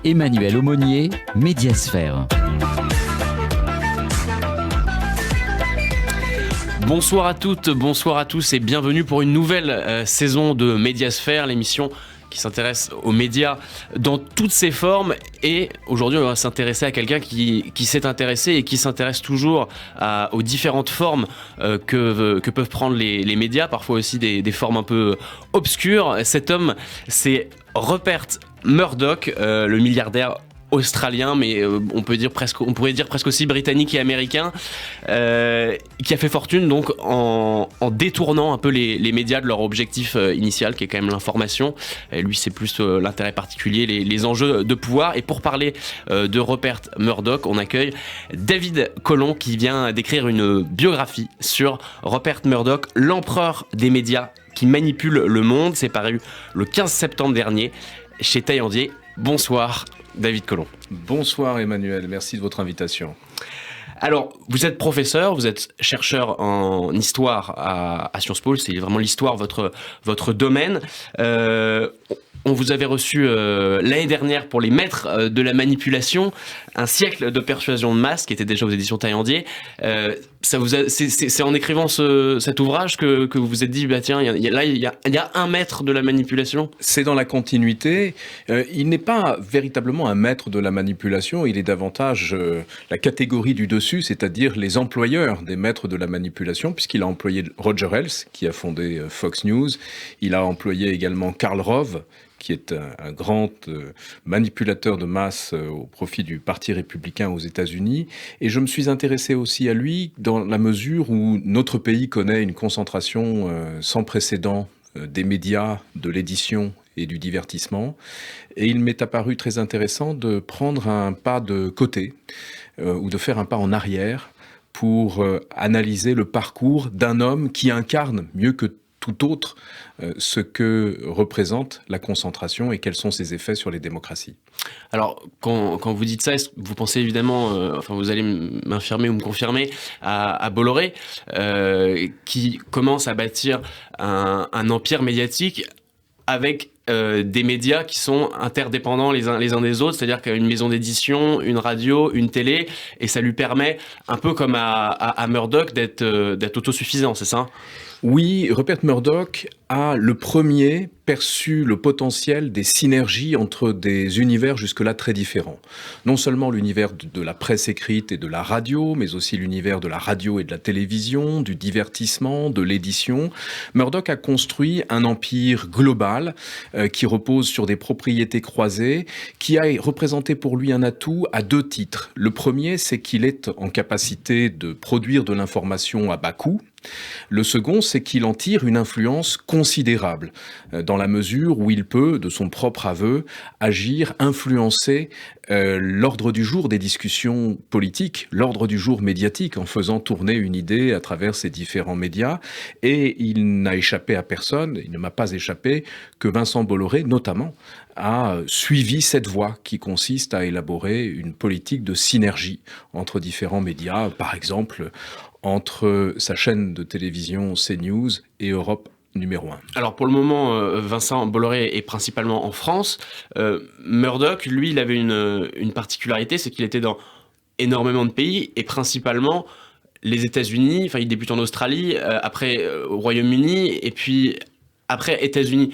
Emmanuel Aumonier, Médiasphère. Bonsoir à toutes, bonsoir à tous et bienvenue pour une nouvelle saison de Médiasphère, l'émission qui s'intéresse aux médias dans toutes ses formes. Et aujourd'hui, on va s'intéresser à quelqu'un qui s'est intéressé et qui s'intéresse toujours aux différentes formes que peuvent prendre les médias, parfois aussi des formes un peu obscures. Cet homme, c'est Rupert Murdoch, le milliardaire australien, mais on pourrait dire presque aussi britannique et américain, qui a fait fortune donc en détournant un peu les médias de leur objectif initial, qui est quand même l'information. Et lui, c'est plus l'intérêt particulier, les enjeux de pouvoir. Et pour parler de Rupert Murdoch, on accueille David Colomb, qui vient d'écrire une biographie sur Rupert Murdoch, l'empereur des médias qui manipule le monde. C'est paru le 15 septembre dernier chez Taillandier. Bonsoir David Colomb. Bonsoir Emmanuel, merci de votre invitation. Alors, vous êtes professeur, vous êtes chercheur en histoire à Sciences Po, c'est vraiment l'histoire votre domaine. On vous avait reçu l'année dernière pour Les Maîtres de la manipulation, un siècle de persuasion de masse, qui était déjà aux éditions Taillandier. C'est en écrivant cet ouvrage que vous vous êtes dit, bah tiens, il y a un maître de la manipulation. C'est dans la continuité. Il n'est pas véritablement un maître de la manipulation, il est davantage la catégorie du dessus, c'est-à-dire les employeurs des maîtres de la manipulation, puisqu'il a employé Roger Ailes, qui a fondé Fox News. Il a employé également Karl Rove, qui est un grand manipulateur de masse au profit du Parti républicain aux États-Unis. Et je me suis intéressé aussi à lui dans la mesure où notre pays connaît une concentration sans précédent des médias, de l'édition et du divertissement. Et il m'est apparu très intéressant de prendre un pas de côté ou de faire un pas en arrière pour analyser le parcours d'un homme qui incarne mieux que tout autre ce que représente la concentration et quels sont ses effets sur les démocraties. Alors, quand vous dites ça, vous pensez évidemment, vous allez m'infirmer ou me confirmer, à Bolloré, qui commence à bâtir un empire médiatique avec des médias qui sont interdépendants les uns des autres, c'est-à-dire qu'il y a une maison d'édition, une radio, une télé, et ça lui permet, un peu comme à Murdoch, d'être autosuffisant, c'est ça ? Oui, Rupert Murdoch a le premier perçu le potentiel des synergies entre des univers jusque-là très différents. Non seulement l'univers de la presse écrite et de la radio, mais aussi l'univers de la radio et de la télévision, du divertissement, de l'édition. Murdoch a construit un empire global qui repose sur des propriétés croisées, qui a représenté pour lui un atout à deux titres. Le premier, c'est qu'il est en capacité de produire de l'information à bas coût. Le second, c'est qu'il en tire une influence considérable, dans la mesure où il peut, de son propre aveu, agir, influencer l'ordre du jour des discussions politiques, l'ordre du jour médiatique, en faisant tourner une idée à travers ces différents médias. Et il n'a échappé à personne, il ne m'a pas échappé, que Vincent Bolloré, notamment, a suivi cette voie qui consiste à élaborer une politique de synergie entre différents médias, par exemple entre sa chaîne de télévision CNews et Europe numéro 1. Alors pour le moment, Vincent Bolloré est principalement en France. Murdoch, lui, il avait une particularité, c'est qu'il était dans énormément de pays, et principalement les États-Unis. Enfin, il débute en Australie, après au Royaume-Uni, et puis après États-Unis.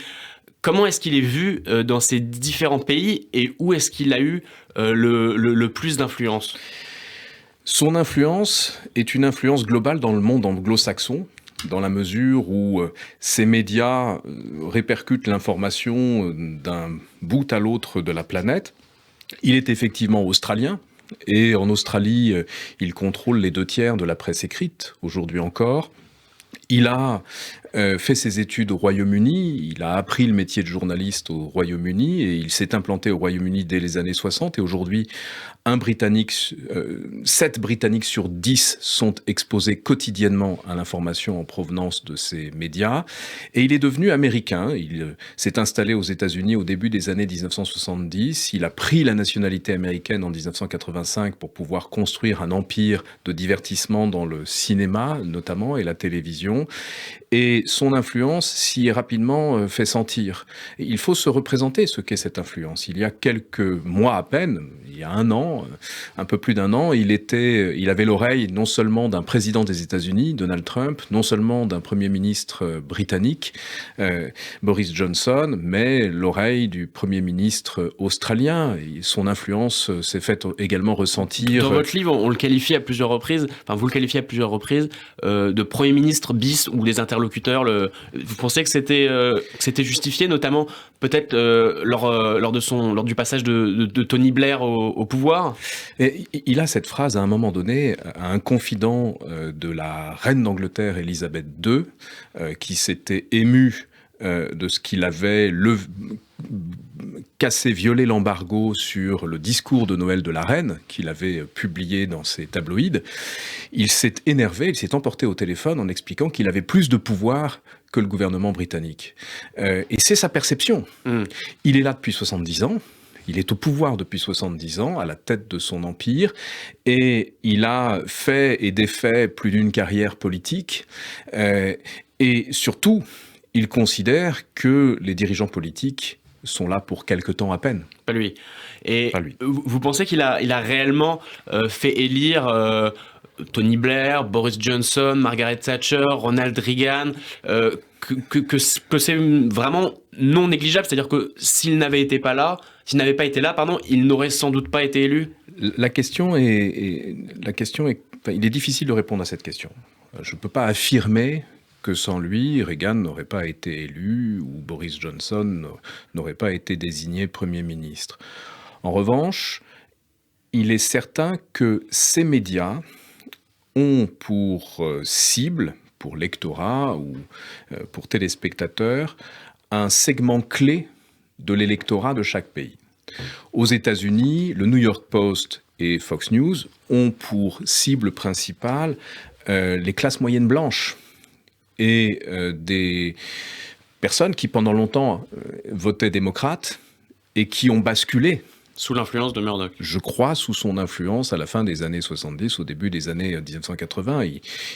Comment est-ce qu'il est vu dans ces différents pays, et où est-ce qu'il a eu le plus d'influence ? Son influence est une influence globale dans le monde anglo-saxon, dans la mesure où ces médias répercutent l'information d'un bout à l'autre de la planète. Il est effectivement australien, et en Australie, il contrôle les 2/3 de la presse écrite, aujourd'hui encore. Il a fait ses études au Royaume-Uni, il a appris le métier de journaliste au Royaume-Uni et il s'est implanté au Royaume-Uni dès les années 60 et aujourd'hui 7 Britanniques sur 10 sont exposés quotidiennement à l'information en provenance de ces médias et il est devenu américain, il s'est installé aux États-Unis au début des années 1970, il a pris la nationalité américaine en 1985 pour pouvoir construire un empire de divertissement dans le cinéma notamment et la télévision. télévision, et son influence s'y est rapidement fait sentir. Et il faut se représenter ce qu'est cette influence. Il y a quelques mois à peine, il y a un an, un peu plus d'un an, il avait l'oreille non seulement d'un président des États-Unis, Donald Trump, non seulement d'un Premier ministre britannique, Boris Johnson, mais l'oreille du Premier ministre australien. Et son influence s'est faite également ressentir. Dans votre livre, on le qualifie à plusieurs reprises, enfin vous le qualifiez à plusieurs reprises, de Premier ministre bis ou des interlocuteurs. Vous pensez que c'était justifié, notamment peut-être lors du passage de Tony Blair au pouvoir? Et il a cette phrase à un moment donné à un confident de la reine d'Angleterre, Élisabeth II, qui s'était ému de ce qu'il avait violé l'embargo sur le discours de Noël de la reine, qu'il avait publié dans ses tabloïds. Il s'est énervé, il s'est emporté au téléphone en expliquant qu'il avait plus de pouvoir que le gouvernement britannique. Et c'est sa perception. Il est là depuis 70 ans. Il est au pouvoir depuis 70 ans, à la tête de son empire, et il a fait et défait plus d'une carrière politique. Et surtout, il considère que les dirigeants politiques sont là pour quelque temps à peine. Pas lui. Et Pas lui. Vous pensez qu'il a réellement fait élire Tony Blair, Boris Johnson, Margaret Thatcher, Ronald Reagan, que c'est vraiment non négligeable, c'est-à-dire que s'il n'avait pas été là, il n'aurait sans doute pas été élu? La question est, il est difficile de répondre à cette question. Je ne peux pas affirmer que sans lui, Reagan n'aurait pas été élu ou Boris Johnson n'aurait pas été désigné Premier ministre. En revanche, il est certain que ces médias ont pour cible, pour lectorat ou pour téléspectateurs, un segment clé de l'électorat de chaque pays. Aux États-Unis, le New York Post et Fox News ont pour cible principale les classes moyennes blanches et des personnes qui pendant longtemps votaient démocrate et qui ont basculé. Sous l'influence de Murdoch. Je crois sous son influence à la fin des années 70, au début des années 1980.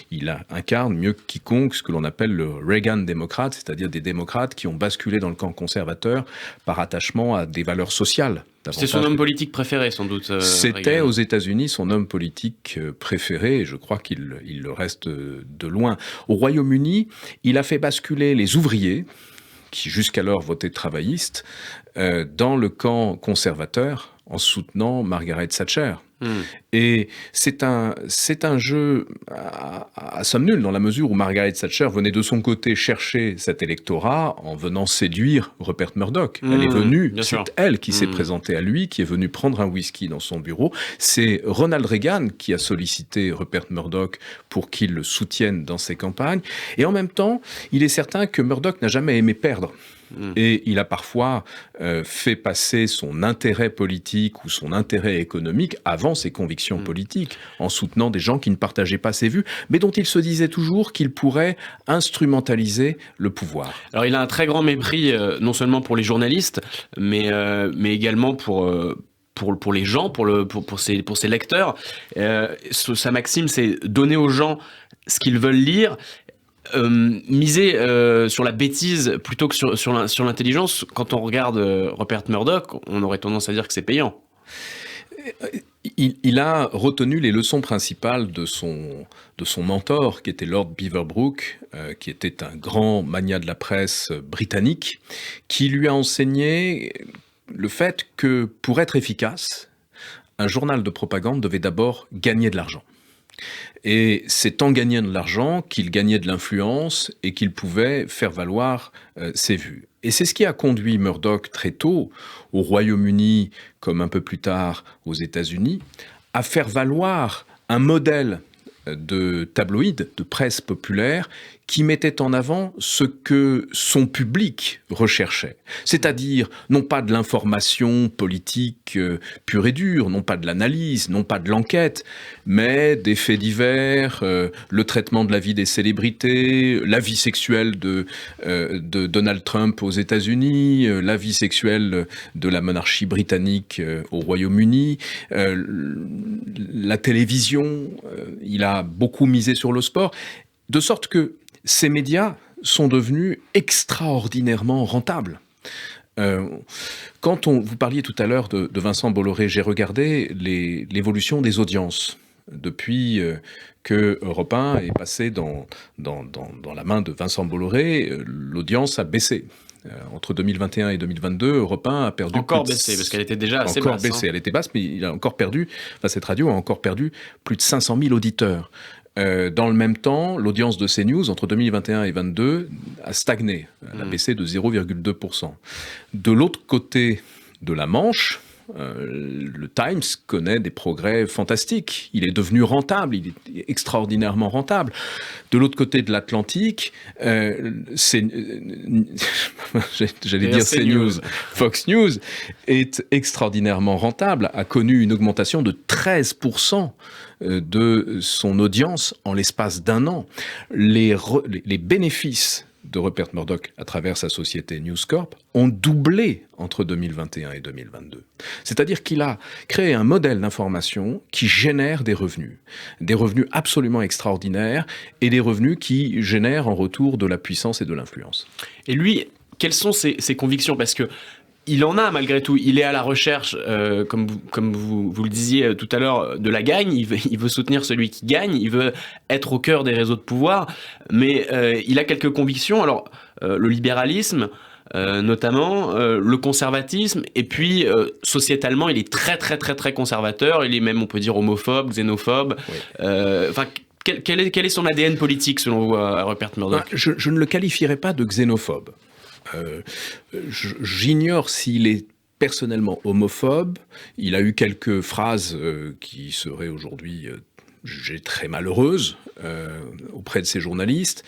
Il incarne mieux que quiconque ce que l'on appelle le Reagan démocrate, c'est-à-dire des démocrates qui ont basculé dans le camp conservateur par attachement à des valeurs sociales. C'était son homme politique préféré, sans doute. C'était aux États-Unis son homme politique préféré, et je crois qu'il le reste de loin. Au Royaume-Uni, il a fait basculer les ouvriers, qui jusqu'alors votaient travaillistes, dans le camp conservateur en soutenant Margaret Thatcher. Et c'est un jeu à somme nulle, dans la mesure où Margaret Thatcher venait de son côté chercher cet électorat en venant séduire Rupert Murdoch. Elle est venue, c'est elle qui s'est présentée à lui, qui est venue prendre un whisky dans son bureau. C'est Ronald Reagan qui a sollicité Rupert Murdoch pour qu'il le soutienne dans ses campagnes. Et en même temps, il est certain que Murdoch n'a jamais aimé perdre. Et il a parfois fait passer son intérêt politique ou son intérêt économique avant ses convictions politiques, en soutenant des gens qui ne partageaient pas ses vues, mais dont il se disait toujours qu'il pourrait instrumentaliser le pouvoir. Alors il a un très grand mépris, non seulement pour les journalistes, mais également pour les gens, pour ses lecteurs. Sa maxime, c'est donner aux gens ce qu'ils veulent lire. Miser sur la bêtise plutôt que sur l'intelligence. Quand on regarde Rupert Murdoch, on aurait tendance à dire que c'est payant. Il a retenu les leçons principales de son mentor, qui était Lord Beaverbrook, qui était un grand magnat de la presse britannique, qui lui a enseigné le fait que pour être efficace, un journal de propagande devait d'abord gagner de l'argent. Et c'est en gagnant de l'argent qu'il gagnait de l'influence et qu'il pouvait faire valoir ses vues. Et c'est ce qui a conduit Murdoch très tôt, au Royaume-Uni comme un peu plus tard aux États-Unis, à faire valoir un modèle de tabloïd, de presse populaire, qui mettait en avant ce que son public recherchait. C'est-à-dire, non pas de l'information politique pure et dure, non pas de l'analyse, non pas de l'enquête, mais des faits divers, le traitement de la vie des célébrités, la vie sexuelle de Donald Trump aux États-Unis, la vie sexuelle de la monarchie britannique au Royaume-Uni, la télévision, il a beaucoup misé sur le sport, de sorte que ces médias sont devenus extraordinairement rentables. Vous parliez tout à l'heure de Vincent Bolloré, j'ai regardé l'évolution des audiences depuis que Europe 1 est passé dans la main de Vincent Bolloré. L'audience a baissé. Entre 2021 et 2022, Europe 1 a perdu... Encore baissé, parce qu'elle était déjà assez basse. Encore baissé, elle était basse, mais il a encore perdu... cette radio a encore perdu plus de 500 000 auditeurs. Dans le même temps, l'audience de CNews, entre 2021 et 2022, a stagné. Elle a baissé de 0,2%. De l'autre côté de la Manche, le Times connaît des progrès fantastiques. Il est devenu rentable, il est extraordinairement rentable. De l'autre côté de l'Atlantique, CNews, Fox News est extraordinairement rentable, a connu une augmentation de 13% de son audience en l'espace d'un an. Les bénéfices de Rupert Murdoch à travers sa société News Corp ont doublé entre 2021 et 2022. C'est-à-dire qu'il a créé un modèle d'information qui génère des revenus absolument extraordinaires et des revenus qui génèrent en retour de la puissance et de l'influence. Et lui, quelles sont ses convictions ? Parce que il en a malgré tout, il est à la recherche, comme vous le disiez tout à l'heure, de la gagne, il veut soutenir celui qui gagne, il veut être au cœur des réseaux de pouvoir, mais il a quelques convictions, alors le libéralisme notamment, le conservatisme, et puis sociétalement il est très très très très conservateur, il est même on peut dire homophobe, xénophobe, oui. Quel est son ADN politique selon vous, Rupert Murdoch ? Je ne le qualifierais pas de xénophobe. J'ignore s'il est personnellement homophobe. Il a eu quelques phrases qui seraient aujourd'hui jugées très malheureuses auprès de ses journalistes.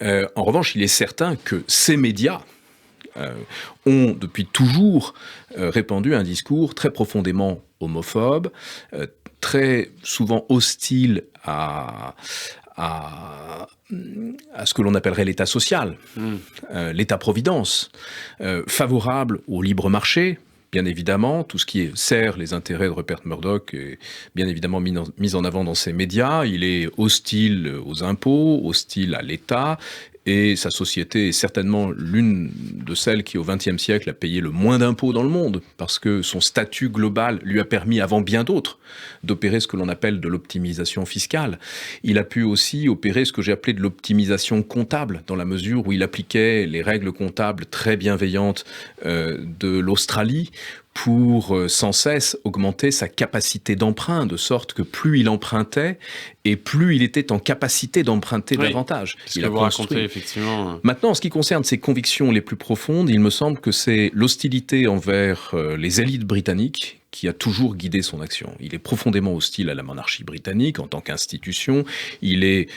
En revanche, il est certain que ces médias ont depuis toujours répandu un discours très profondément homophobe, très souvent hostile à ce que l'on appellerait l'État social, l'État-providence, favorable au libre marché, bien évidemment, tout ce qui sert les intérêts de Rupert Murdoch est bien évidemment mis en avant dans ses médias. Il est hostile aux impôts, hostile à l'État, et sa société est certainement l'une de celles qui, au XXe siècle, a payé le moins d'impôts dans le monde, parce que son statut global lui a permis, avant bien d'autres, d'opérer ce que l'on appelle de l'optimisation fiscale. Il a pu aussi opérer ce que j'ai appelé de l'optimisation comptable, dans la mesure où il appliquait les règles comptables très bienveillantes de l'Australie, pour sans cesse augmenter sa capacité d'emprunt, de sorte que plus il empruntait, et plus il était en capacité d'emprunter davantage. Il a construit, effectivement. Maintenant, en ce qui concerne ses convictions les plus profondes, il me semble que c'est l'hostilité envers les élites britanniques qui a toujours guidé son action. Il est profondément hostile à la monarchie britannique en tant qu'institution, il est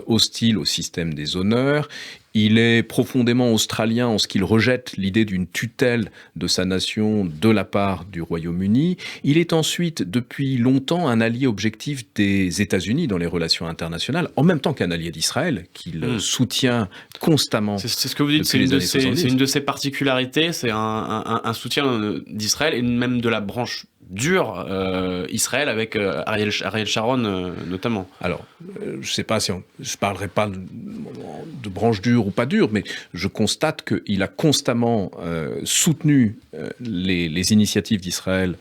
hostile au système des honneurs, il est profondément australien en ce qu'il rejette l'idée d'une tutelle de sa nation de la part du Royaume-Uni. Il est ensuite, depuis longtemps, un allié objectif des États-Unis dans les relations internationales, en même temps qu'un allié d'Israël, qu'il soutient constamment. C'est ce que vous dites, c'est une de ses particularités, c'est un soutien d'Israël et même de la branche dure Israël avec Ariel Sharon notamment. Alors, je ne sais pas si je parlerai pas de branche dure ou pas dure, mais je constate qu'il a constamment soutenu les initiatives d'Israël,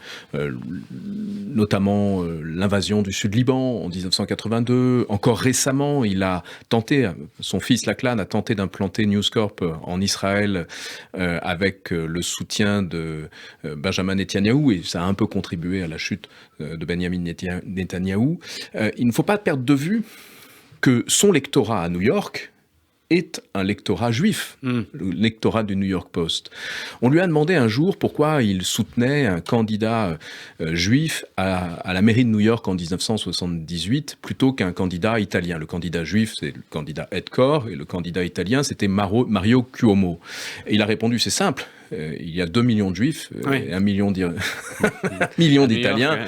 notamment l'invasion du Sud-Liban en 1982. Encore récemment, il a tenté, son fils Lachlan a tenté d'implanter News Corp en Israël avec le soutien de Benjamin Netanyahou, et ça a un peu contribué à la chute de Benjamin Netanyahou. Il ne faut pas perdre de vue que son lectorat à New York est un lectorat juif, le lectorat du New York Post. On lui a demandé un jour pourquoi il soutenait un candidat juif à la mairie de New York en 1978 plutôt qu'un candidat italien. Le candidat juif, c'est le candidat Ed Cor, et le candidat italien, c'était Mario Cuomo. Et il a répondu, c'est simple, il y a 2 millions de juifs et 1 million d'Italiens.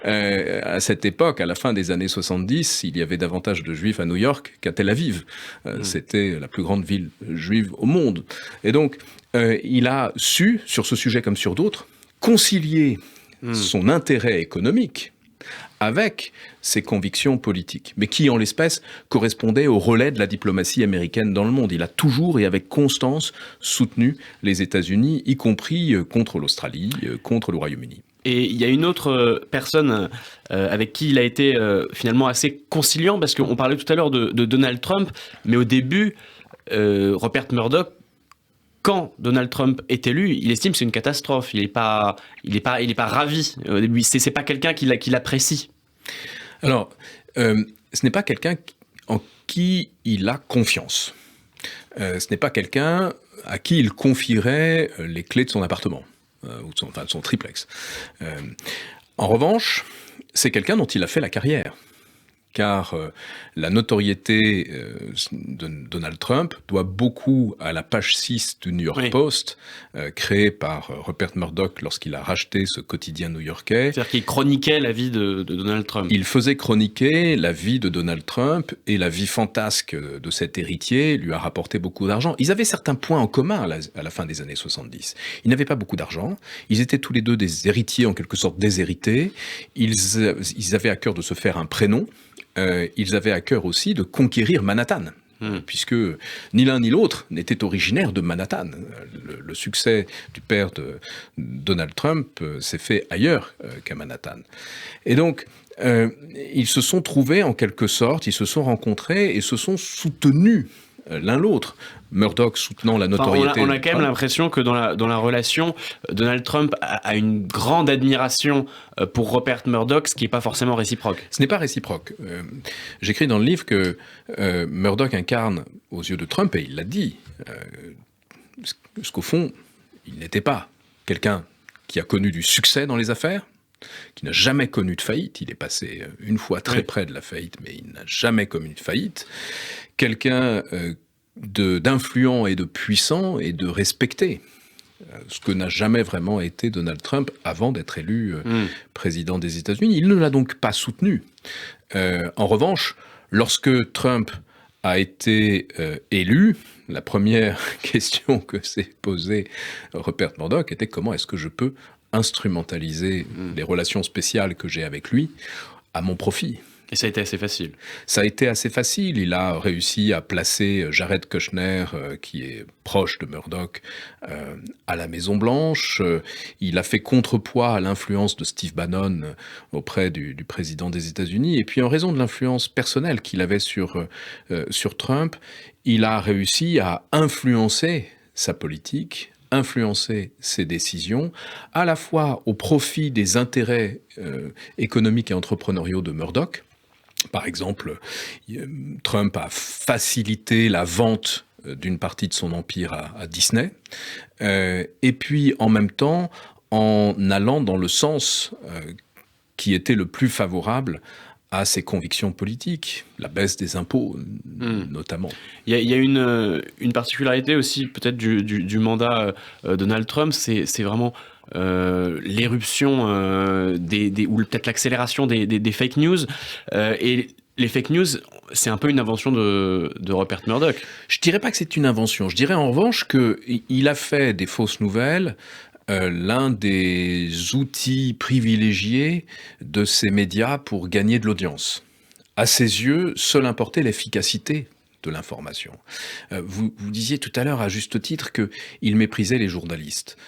À cette époque, à la fin des années 70, il y avait davantage de juifs à New York qu'à Tel Aviv. C'était la plus grande ville juive au monde. Et donc, il a su, sur ce sujet comme sur d'autres, concilier son intérêt économique avec ses convictions politiques, mais qui, en l'espèce, correspondait au relais de la diplomatie américaine dans le monde. Il a toujours et avec constance soutenu les États-Unis, y compris contre l'Australie, contre le Royaume-Uni. Et il y a une autre personne avec qui il a été finalement assez conciliant, parce qu'on parlait tout à l'heure de Donald Trump, mais au début, Rupert Murdoch, quand Donald Trump est élu, il estime que c'est une catastrophe. Il est pas ravi. Au début, c'est pas quelqu'un qui l'apprécie. Alors, ce n'est pas quelqu'un en qui il a confiance. Ce n'est pas quelqu'un à qui il confierait les clés de son appartement, ou de son triplex. En revanche, c'est quelqu'un dont il a fait la carrière. Car la notoriété de Donald Trump doit beaucoup à la page 6 du New York Post, créée par Rupert Murdoch lorsqu'il a racheté ce quotidien new-yorkais. C'est-à-dire qu'il chroniquait la vie de Donald Trump. Il faisait chroniquer la vie de Donald Trump, et la vie fantasque de cet héritier lui a rapporté beaucoup d'argent. Ils avaient certains points en commun à la fin des années 70. Ils n'avaient pas beaucoup d'argent, ils étaient tous les deux des héritiers en quelque sorte déshérités, ils avaient à cœur de se faire un prénom. Ils avaient à cœur aussi de conquérir Manhattan, puisque ni l'un ni l'autre n'était originaire de Manhattan. Le succès du père de Donald Trump s'est fait ailleurs qu'à Manhattan. Et donc, ils se sont trouvés en quelque sorte, ils se sont rencontrés et se sont soutenus l'un l'autre. Murdoch soutenant la notoriété. On a quand même l'impression que dans la relation, Donald Trump a une grande admiration pour Rupert Murdoch, ce qui n'est pas forcément réciproque. Ce n'est pas réciproque. J'écris dans le livre que Murdoch incarne aux yeux de Trump, et il l'a dit, ce qu'au fond, il n'était pas quelqu'un qui a connu du succès dans les affaires, qui n'a jamais connu de faillite. Il est passé une fois très près de la faillite, mais il n'a jamais connu de faillite. Quelqu'un d'influent et de puissant et de respecté, ce que n'a jamais vraiment été Donald Trump avant d'être élu président des États-Unis. Il ne l'a donc pas soutenu. En revanche, lorsque Trump a été élu, la première question que s'est posée Rupert Murdoch était: comment est-ce que je peux instrumentaliser les relations spéciales que j'ai avec lui à mon profit? Et ça a été assez facile. Ça a été assez facile. Il a réussi à placer Jared Kushner, qui est proche de Murdoch, à la Maison-Blanche. Il a fait contrepoids à l'influence de Steve Bannon auprès du président des États-Unis. Et puis, en raison de l'influence personnelle qu'il avait sur Trump, il a réussi à influencer sa politique, influencer ses décisions, à la fois au profit des intérêts économiques et entrepreneuriaux de Murdoch. Par exemple, Trump a facilité la vente d'une partie de son empire à Disney, et puis en même temps en allant dans le sens qui était le plus favorable à ses convictions politiques, la baisse des impôts notamment. Il y a une particularité aussi peut-être du mandat Donald Trump, c'est vraiment l'éruption ou peut-être l'accélération des fake news. Et les fake news, c'est un peu une invention de Rupert Murdoch. Je dirais pas que c'est une invention. Je dirais en revanche qu'il a fait des fausses nouvelles l'un des outils privilégiés de ces médias pour gagner de l'audience. À ses yeux, seule importait l'efficacité de l'information. Vous disiez tout à l'heure à juste titre qu'il méprisait les journalistes.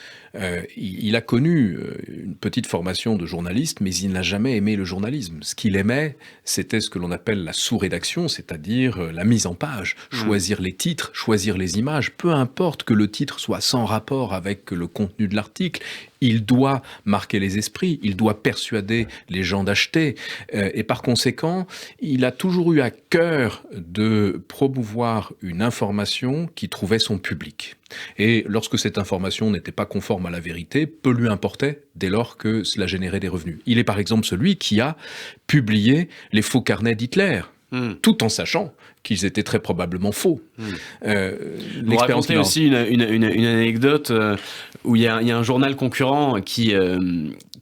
Il a connu une petite formation de journaliste, mais il n'a jamais aimé le journalisme. Ce qu'il aimait, c'était ce que l'on appelle la sous-rédaction, c'est-à-dire la mise en page, choisir les titres, choisir les images, peu importe que le titre soit sans rapport avec le contenu de l'article. Il doit marquer les esprits, il doit persuader les gens d'acheter. Et par conséquent, il a toujours eu à cœur de promouvoir une information qui trouvait son public. Et lorsque cette information n'était pas conforme à la vérité, peu lui importait dès lors que cela générait des revenus. Il est par exemple celui qui a publié les faux carnets d'Hitler, tout en sachant qu'ils étaient très probablement faux. Vous racontez aussi une anecdote où il y a un journal concurrent qui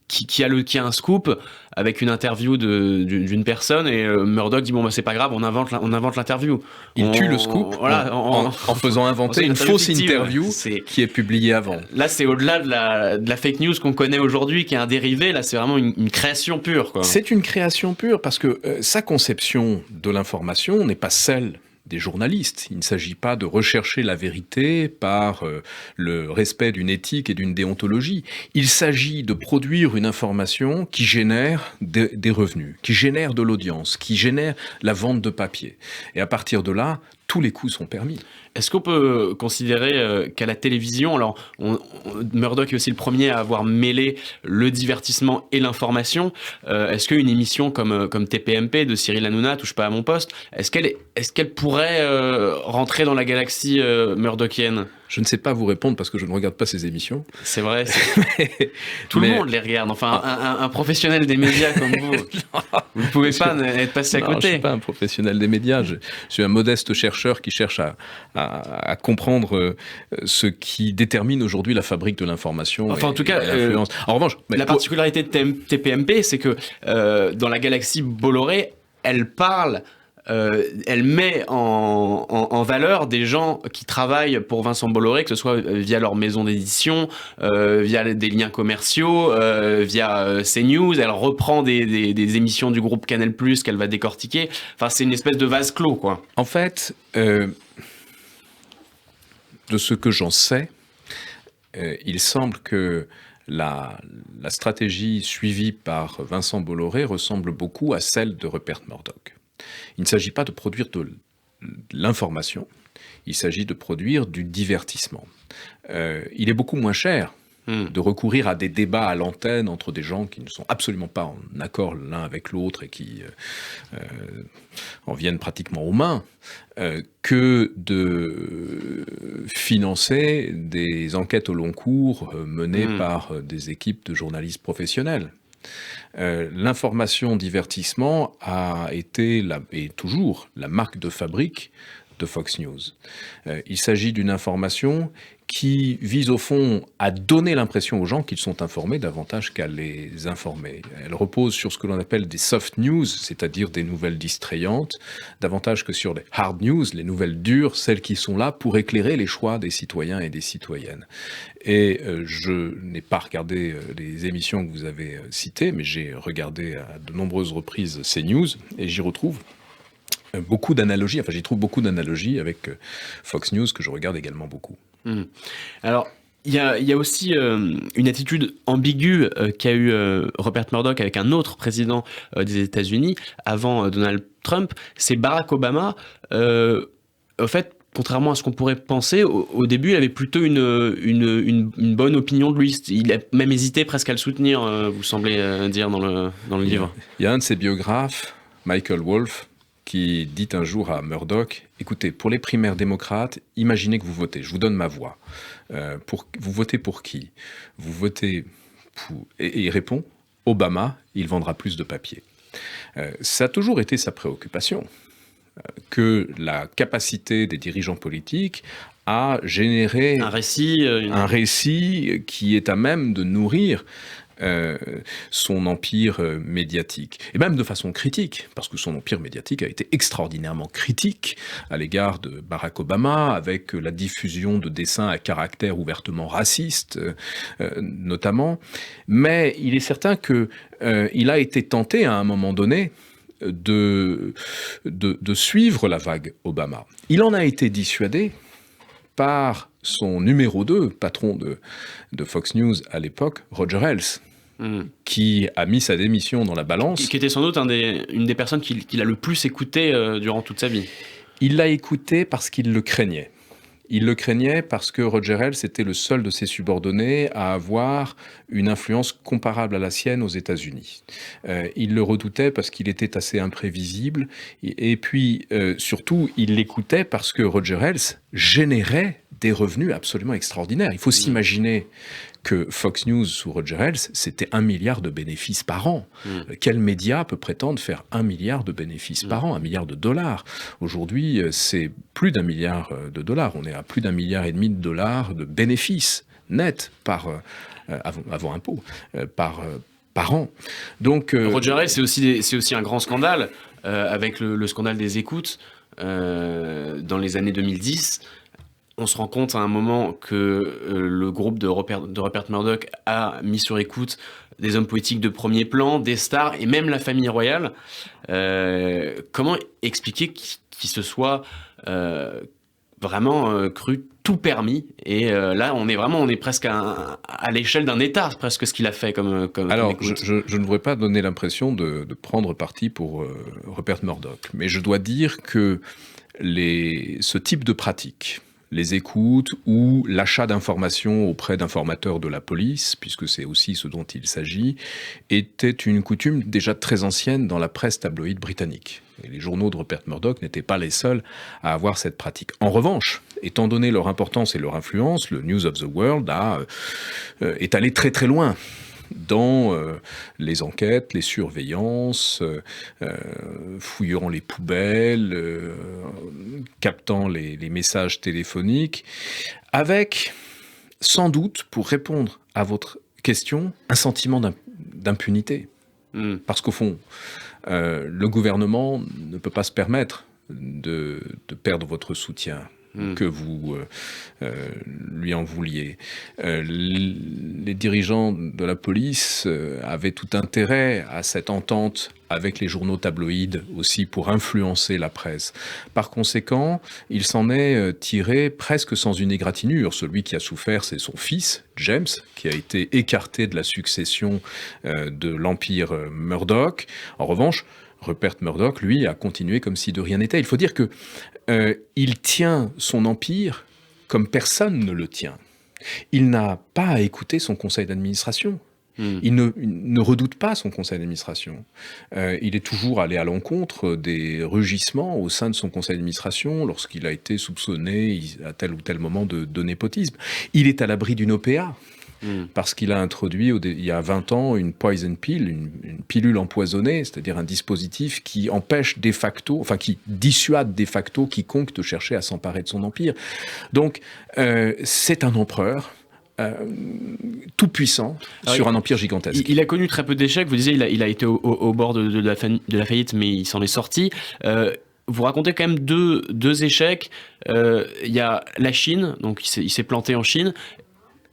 qui a un scoop avec une interview d'une personne et Murdoch dit bon bah c'est pas grave, on invente l'interview. Il tue le scoop en faisant inventer une fausse interview qui est publiée avant. Là c'est au-delà de la fake news qu'on connaît aujourd'hui, qui est un dérivé. Là c'est vraiment une création pure, quoi. C'est une création pure parce que sa conception de l'information n'est pas celle des journalistes. Il ne s'agit pas de rechercher la vérité par le respect d'une éthique et d'une déontologie. Il s'agit de produire une information qui génère des revenus, qui génère de l'audience, qui génère la vente de papier. Et à partir de là, tous les coups sont permis. Est-ce qu'on peut considérer qu'à la télévision, alors Murdoch est aussi le premier à avoir mêlé le divertissement et l'information. Est-ce qu'une émission comme TPMP de Cyril Hanouna, Touche pas à mon poste, est-ce qu'elle pourrait rentrer dans la galaxie murdochienne ? Je ne sais pas vous répondre parce que je ne regarde pas ces émissions. C'est vrai. Tout le monde les regarde. Enfin, un professionnel des médias comme vous, vous ne pouvez pas être passé à côté. Je ne suis pas un professionnel des médias. Je suis un modeste chercheur qui cherche à comprendre ce qui détermine aujourd'hui la fabrique de l'information. Enfin, en tout cas, en revanche, la particularité de TPMP, c'est que dans la galaxie Bolloré, elle met en valeur des gens qui travaillent pour Vincent Bolloré, que ce soit via leur maison d'édition, via des liens commerciaux, via CNews. Elle reprend des émissions du groupe Canal+, qu'elle va décortiquer. Enfin, c'est une espèce de vase clos, quoi. En fait, de ce que j'en sais, il semble que la stratégie suivie par Vincent Bolloré ressemble beaucoup à celle de Rupert Murdoch. Il ne s'agit pas de produire de l'information, il s'agit de produire du divertissement. Il est beaucoup moins cher de recourir à des débats à l'antenne entre des gens qui ne sont absolument pas en accord l'un avec l'autre et qui en viennent pratiquement aux mains, que de financer des enquêtes au long cours menées par des équipes de journalistes professionnels. L'information divertissement a été et toujours la marque de fabrique de Fox News. Il s'agit d'une information qui vise au fond à donner l'impression aux gens qu'ils sont informés davantage qu'à les informer. Elle repose sur ce que l'on appelle des soft news, c'est-à-dire des nouvelles distrayantes, davantage que sur les hard news, les nouvelles dures, celles qui sont là pour éclairer les choix des citoyens et des citoyennes. Et je n'ai pas regardé les émissions que vous avez citées, mais j'ai regardé à de nombreuses reprises CNews et j'y retrouve beaucoup d'analogies, j'y trouve beaucoup d'analogies avec Fox News que je regarde également beaucoup. Alors, il y a aussi une attitude ambiguë qu'a eu Rupert Murdoch avec un autre président des États-Unis avant Donald Trump, c'est Barack Obama. En fait, contrairement à ce qu'on pourrait penser, au début, il avait plutôt une bonne opinion de lui. Il a même hésité presque à le soutenir, vous semblez dire dans le livre. Il y a un de ses biographes, Michael Wolff, qui dit un jour à Murdoch, écoutez, pour les primaires démocrates, imaginez que vous votez, je vous donne ma voix. Vous votez pour qui ? Vous votez pour... Et il répond, Obama, il vendra plus de papier. Ça a toujours été sa préoccupation, que la capacité des dirigeants politiques à générer un récit qui est à même de nourrir son empire médiatique, et même de façon critique, parce que son empire médiatique a été extraordinairement critique à l'égard de Barack Obama, avec la diffusion de dessins à caractère ouvertement raciste, notamment. Mais il est certain que il a été tenté à un moment donné de suivre la vague Obama. Il en a été dissuadé par son numéro 2, patron de Fox News à l'époque, Roger Ailes, qui a mis sa démission dans la balance. Qui était sans doute une des personnes qu'il a le plus écouté durant toute sa vie. Il l'a écouté parce qu'il le craignait. Il le craignait parce que Roger Ailes était le seul de ses subordonnés à avoir une influence comparable à la sienne aux États-Unis. Il le redoutait parce qu'il était assez imprévisible. Et puis, surtout, il l'écoutait parce que Roger Ailes générait des revenus absolument extraordinaires. Il faut s'imaginer que Fox News sous Roger Ailes, c'était 1 milliard de bénéfices par an. Quel média peut prétendre faire 1 milliard de bénéfices par an, 1 milliard de dollars ? Aujourd'hui, c'est plus d'1 milliard de dollars. On est à plus d'1,5 milliard de dollars de bénéfices nets avant impôt, par an. Donc, Roger Ailes, c'est aussi un grand scandale, avec le scandale des écoutes dans les années 2010. On se rend compte à un moment que le groupe de Rupert Murdoch a mis sur écoute des hommes politiques de premier plan, des stars et même la famille royale. Comment expliquer qu'il se soit vraiment cru tout permis? Et là, on est presque à l'échelle d'un État, presque ce qu'il a fait comme alors, écoute. je ne voudrais pas donner l'impression de prendre parti pour Rupert Murdoch, mais je dois dire que ce type de pratique, les écoutes ou l'achat d'informations auprès d'informateurs de la police, puisque c'est aussi ce dont il s'agit, était une coutume déjà très ancienne dans la presse tabloïde britannique. Et les journaux de Rupert Murdoch n'étaient pas les seuls à avoir cette pratique. En revanche, étant donné leur importance et leur influence, le News of the World est allé très très loin dans les enquêtes, les surveillances, fouillant les poubelles, captant les messages téléphoniques, avec, sans doute, pour répondre à votre question, un sentiment d'impunité. Parce qu'au fond, le gouvernement ne peut pas se permettre de perdre votre soutien, que vous lui en vouliez. Les dirigeants de la police avaient tout intérêt à cette entente avec les journaux tabloïds aussi pour influencer la presse. Par conséquent, il s'en est tiré presque sans une égratignure. Celui qui a souffert, c'est son fils, James, qui a été écarté de la succession de l'empire Murdoch. En revanche, Rupert Murdoch, lui, a continué comme si de rien n'était. Il faut dire que il tient son empire comme personne ne le tient. Il n'a pas à écouter son conseil d'administration. Il ne redoute pas son conseil d'administration. Il est toujours allé à l'encontre des rugissements au sein de son conseil d'administration lorsqu'il a été soupçonné à tel ou tel moment de népotisme. Il est à l'abri d'une OPA. Parce qu'il a introduit il y a 20 ans une poison pill, une pilule empoisonnée, c'est-à-dire un dispositif qui empêche de facto, enfin qui dissuade de facto quiconque de chercher à s'emparer de son empire. Donc c'est un empereur tout puissant sur un empire gigantesque. Il a connu très peu d'échecs. Vous disiez il a été au bord de la faillite, mais il s'en est sorti. Vous racontez quand même deux échecs. Il y a la Chine, donc il s'est planté en Chine,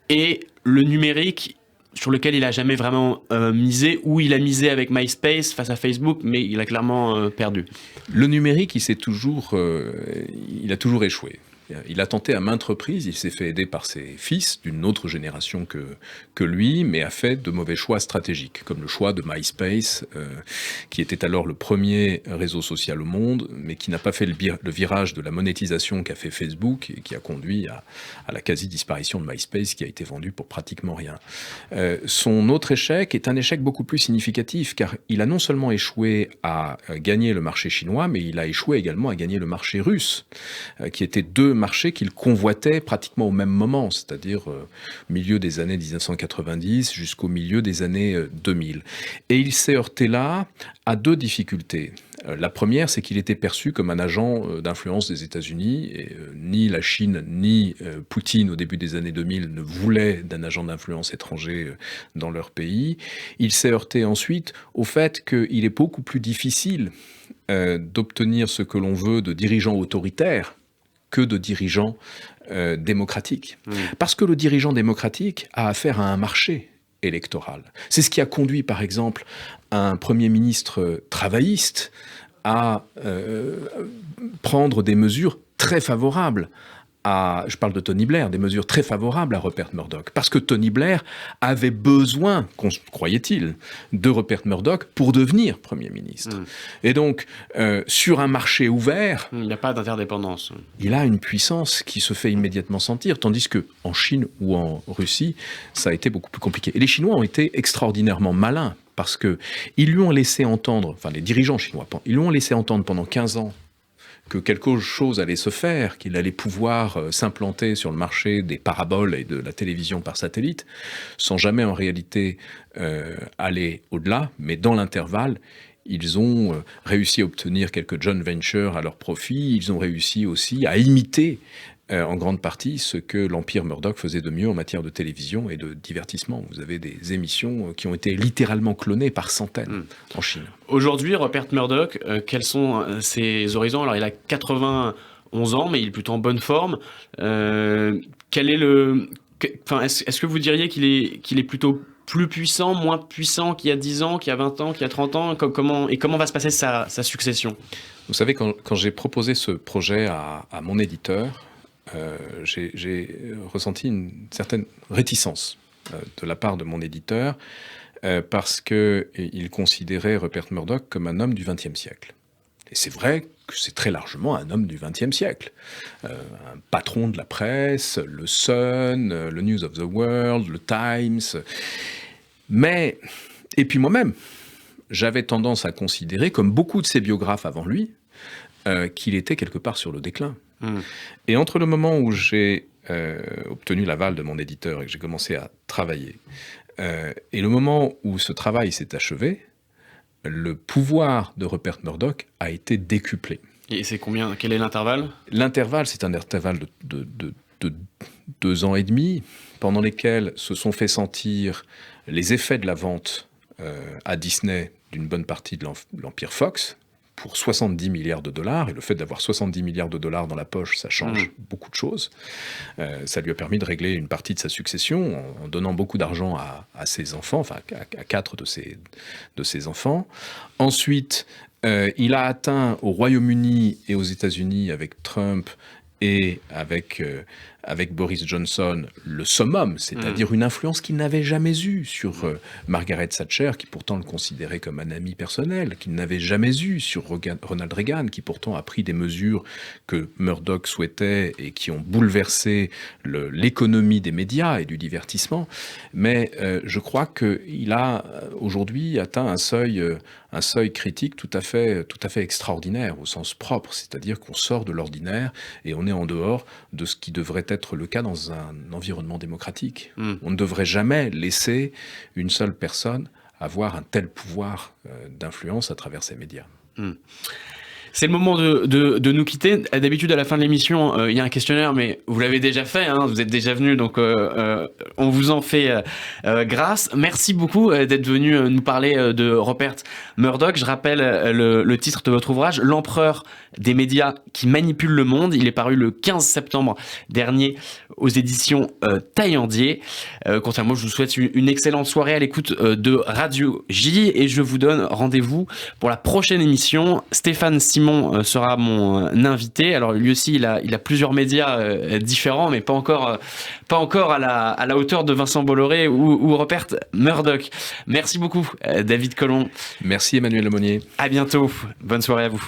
et le numérique sur lequel il a jamais vraiment misé, ou il a misé avec MySpace face à Facebook, mais il a clairement perdu. Le numérique, il a toujours échoué. Il a tenté à maintes reprises, il s'est fait aider par ses fils d'une autre génération que lui, mais a fait de mauvais choix stratégiques, comme le choix de MySpace, qui était alors le premier réseau social au monde, mais qui n'a pas fait le virage de la monétisation qu'a fait Facebook et qui a conduit à la quasi-disparition de MySpace, qui a été vendu pour pratiquement rien. Son autre échec est un échec beaucoup plus significatif, car il a non seulement échoué à gagner le marché chinois, mais il a échoué également à gagner le marché russe, qui étaient deux marché qu'il convoitait pratiquement au même moment, c'est-à-dire milieu des années 1990 jusqu'au milieu des années 2000. Et il s'est heurté là à deux difficultés. La première, c'est qu'il était perçu comme un agent d'influence des États-Unis, et ni la Chine ni Poutine au début des années 2000 ne voulaient d'un agent d'influence étranger dans leur pays. Il s'est heurté ensuite au fait qu'il est beaucoup plus difficile d'obtenir ce que l'on veut de dirigeants autoritaires que de dirigeants démocratiques. Parce que le dirigeant démocratique a affaire à un marché électoral. C'est ce qui a conduit, par exemple, un Premier ministre travailliste à prendre des mesures très favorables je parle de Tony Blair, des mesures très favorables à Rupert Murdoch, parce que Tony Blair avait besoin, croyait-il, de Rupert Murdoch pour devenir Premier ministre. Et donc, sur un marché ouvert... Il n'y a pas d'interdépendance. Il a une puissance qui se fait immédiatement sentir, tandis qu'en Chine ou en Russie, ça a été beaucoup plus compliqué. Et les Chinois ont été extraordinairement malins, parce qu'ils lui ont laissé entendre, enfin les dirigeants chinois, ils lui ont laissé entendre pendant 15 ans que quelque chose allait se faire, qu'il allait pouvoir s'implanter sur le marché des paraboles et de la télévision par satellite, sans jamais en réalité aller au-delà, mais dans l'intervalle, ils ont réussi à obtenir quelques joint ventures à leur profit, ils ont réussi aussi à imiter en grande partie ce que l'empire Murdoch faisait de mieux en matière de télévision et de divertissement. Vous avez des émissions qui ont été littéralement clonées par centaines en Chine. Aujourd'hui, Rupert Murdoch, quels sont ses horizons? Alors, il a 91 ans, mais il est plutôt en bonne forme. Quel est est-ce que vous diriez qu'il est plutôt plus puissant, moins puissant qu'il y a 10 ans, qu'il y a 20 ans, qu'il y a 30 ans? Comment va se passer sa succession? Vous savez, quand j'ai proposé ce projet à mon éditeur, j'ai ressenti une certaine réticence de la part de mon éditeur parce qu'il considérait Rupert Murdoch comme un homme du XXe siècle. Et c'est vrai que c'est très largement un homme du XXe siècle. Un patron de la presse, le Sun, le News of the World, le Times. Et puis moi-même, j'avais tendance à considérer, comme beaucoup de ses biographes avant lui, qu'il était quelque part sur le déclin. Et entre le moment où j'ai obtenu l'aval de mon éditeur et que j'ai commencé à travailler, et le moment où ce travail s'est achevé, le pouvoir de Rupert Murdoch a été décuplé. Et c'est combien? Quel est l'intervalle? L'intervalle, c'est un intervalle de 2 ans et demi, pendant lesquels se sont fait sentir les effets de la vente à Disney d'une bonne partie de l'empire Fox, pour 70 milliards de dollars, et le fait d'avoir 70 milliards de dollars dans la poche, ça change beaucoup de choses. Ça lui a permis de régler une partie de sa succession en donnant beaucoup d'argent à ses enfants, enfin à 4 de ses enfants. Ensuite, il a atteint au Royaume-Uni et aux États-Unis avec Trump et avec Boris Johnson le summum, c'est-à-dire une influence qu'il n'avait jamais eue sur Margaret Thatcher, qui pourtant le considérait comme un ami personnel, qu'il n'avait jamais eu sur Ronald Reagan, qui pourtant a pris des mesures que Murdoch souhaitait et qui ont bouleversé l'économie des médias et du divertissement. Mais je crois qu'il a aujourd'hui atteint un seuil critique tout à fait extraordinaire au sens propre, c'est-à-dire qu'on sort de l'ordinaire et on est en dehors de ce qui devrait être le cas dans un environnement démocratique. On ne devrait jamais laisser une seule personne avoir un tel pouvoir d'influence à travers ces médias. C'est le moment de nous quitter. D'habitude, à la fin de l'émission, il y a un questionnaire, mais vous l'avez déjà fait, hein, vous êtes déjà venu, donc on vous en fait grâce. Merci beaucoup d'être venu nous parler de Rupert Murdoch. Je rappelle le titre de votre ouvrage, L'empereur des médias qui manipulent le monde. Il est paru le 15 septembre dernier aux éditions Taillandier. Quant à moi, je vous souhaite une excellente soirée à l'écoute de Radio J et je vous donne rendez-vous pour la prochaine émission. Stéphane Simon sera mon invité. Alors lui aussi, il a plusieurs médias différents, mais pas encore à la hauteur de Vincent Bolloré ou Rupert Murdoch. Merci beaucoup, David Collomb. Merci Emmanuel Lemonnier. À bientôt. Bonne soirée à vous.